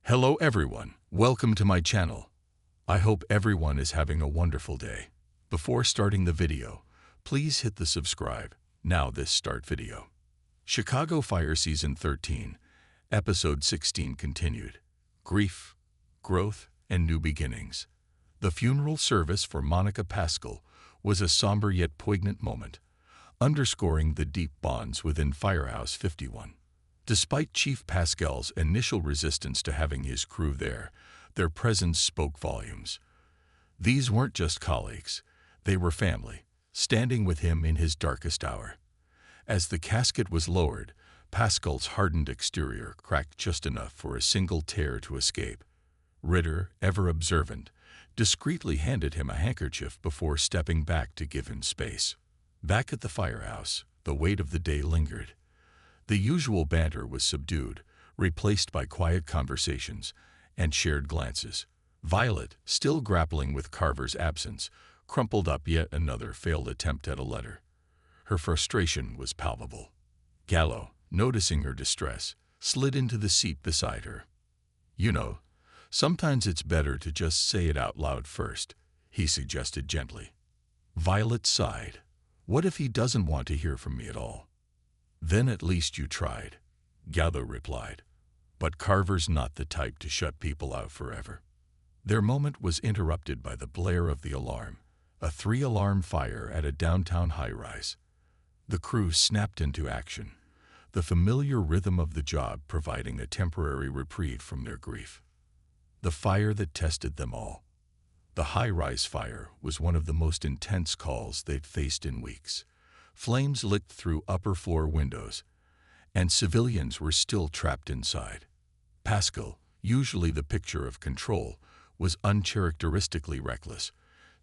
Hello everyone, welcome to my channel. I hope everyone is having a wonderful day. Before starting the video, please hit the subscribe. Now this start video. Chicago Fire Season 13, Episode 16 continued. Grief, Growth, and New Beginnings. The funeral service for Monica Pascal was a somber yet poignant moment, underscoring the deep bonds within Firehouse 51. Despite Chief Pascal's initial resistance to having his crew there, their presence spoke volumes. These weren't just colleagues, they were family, standing with him in his darkest hour. As the casket was lowered, Pascal's hardened exterior cracked just enough for a single tear to escape. Ritter, ever observant, discreetly handed him a handkerchief before stepping back to give him space. Back at the firehouse, the weight of the day lingered. The usual banter was subdued, replaced by quiet conversations and shared glances. Violet, still grappling with Carver's absence, crumpled up yet another failed attempt at a letter. Her frustration was palpable. Gallo, noticing her distress, slid into the seat beside her. "You know, sometimes it's better to just say it out loud first," he suggested gently. Violet sighed. "What if he doesn't want to hear from me at all?" "Then at least you tried," Gallo replied. But Carver's not the type to shut people out forever. Their moment was interrupted by the blare of the alarm, a 3-alarm fire at a downtown high-rise. The crew snapped into action, the familiar rhythm of the job providing a temporary reprieve from their grief. The fire that tested them all. The high-rise fire was one of the most intense calls they'd faced in weeks. Flames licked through upper-floor windows, and civilians were still trapped inside. Pascal, usually the picture of control, was uncharacteristically reckless,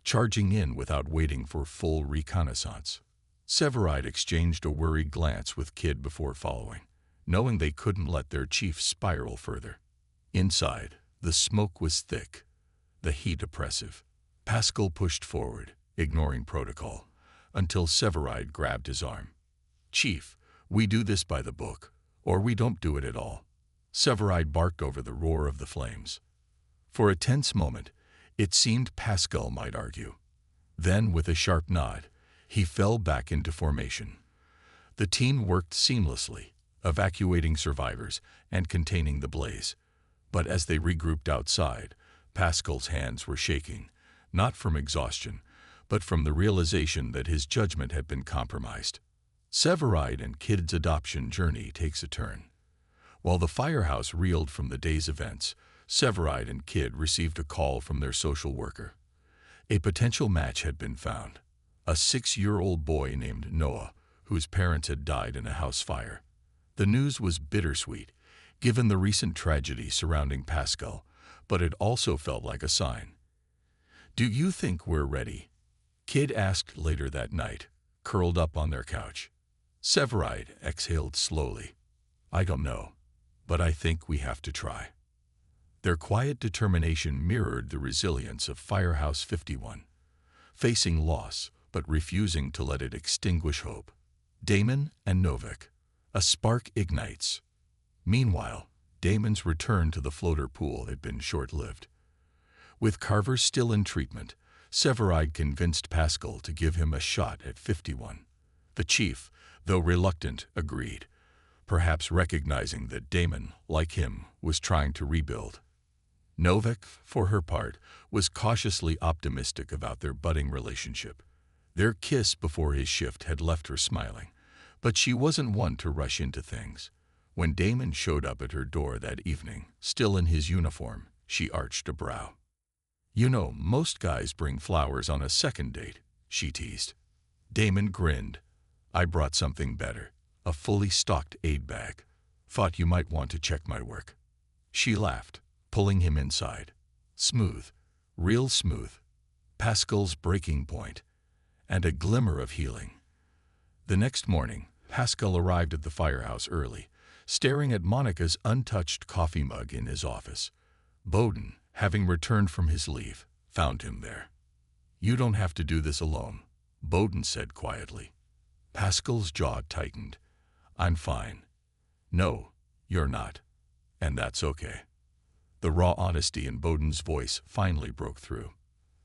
charging in without waiting for full reconnaissance. Severide exchanged a worried glance with Kidd before following, knowing they couldn't let their chief spiral further. Inside, the smoke was thick, the heat oppressive. Pascal pushed forward, ignoring protocol, until Severide grabbed his arm. "Chief, we do this by the book, or we don't do it at all." Severide barked over the roar of the flames. For a tense moment, it seemed Pascal might argue. Then, with a sharp nod, he fell back into formation. The team worked seamlessly, evacuating survivors and containing the blaze. But as they regrouped outside, Pascal's hands were shaking, not from exhaustion, but from the realization that his judgment had been compromised. Severide and Kidd's adoption journey takes a turn. While the firehouse reeled from the day's events, Severide and Kidd received a call from their social worker. A potential match had been found, a 6-year-old boy named Noah, whose parents had died in a house fire. The news was bittersweet, given the recent tragedy surrounding Pascal, but it also felt like a sign. "Do you think we're ready?" Kidd asked later that night, curled up on their couch. Severide exhaled slowly. "I don't know, but I think we have to try." Their quiet determination mirrored the resilience of Firehouse 51, facing loss but refusing to let it extinguish hope. Damon and Novak. A spark ignites. Meanwhile, Damon's return to the floater pool had been short-lived. With Carver still in treatment, Severide convinced Pascal to give him a shot at 51. The chief, though reluctant, agreed, perhaps recognizing that Damon, like him, was trying to rebuild. Novak, for her part, was cautiously optimistic about their budding relationship. Their kiss before his shift had left her smiling, but she wasn't one to rush into things. When Damon showed up at her door that evening, still in his uniform, she arched a brow. "You know, most guys bring flowers on a second date," she teased. Damon grinned. "I brought something better, a fully stocked aid bag. Thought you might want to check my work." She laughed, pulling him inside. Smooth, real smooth. Pascal's breaking point, and a glimmer of healing. The next morning, Pascal arrived at the firehouse early, staring at Monica's untouched coffee mug in his office. Bowden, having returned from his leave, found him there. "You don't have to do this alone," Bowden said quietly. Pascal's jaw tightened. "I'm fine." "No, you're not. And that's okay." The raw honesty in Bowden's voice finally broke through.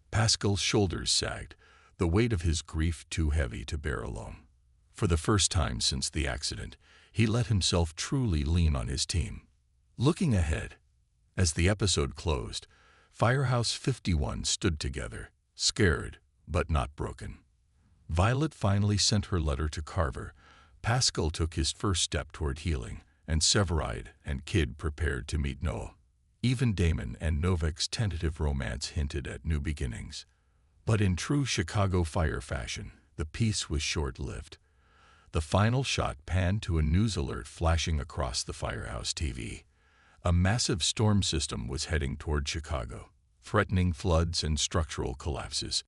Pascal's shoulders sagged, the weight of his grief too heavy to bear alone. For the first time since the accident, he let himself truly lean on his team. Looking ahead, as the episode closed, Firehouse 51 stood together, scared but not broken. Violet finally sent her letter to Carver. Pascal took his first step toward healing, and Severide and Kid prepared to meet Noah. Even Damon and Novak's tentative romance hinted at new beginnings. But in true Chicago Fire fashion, the peace was short-lived. The final shot panned to a news alert flashing across the Firehouse TV. A massive storm system was heading toward Chicago, threatening floods and structural collapses.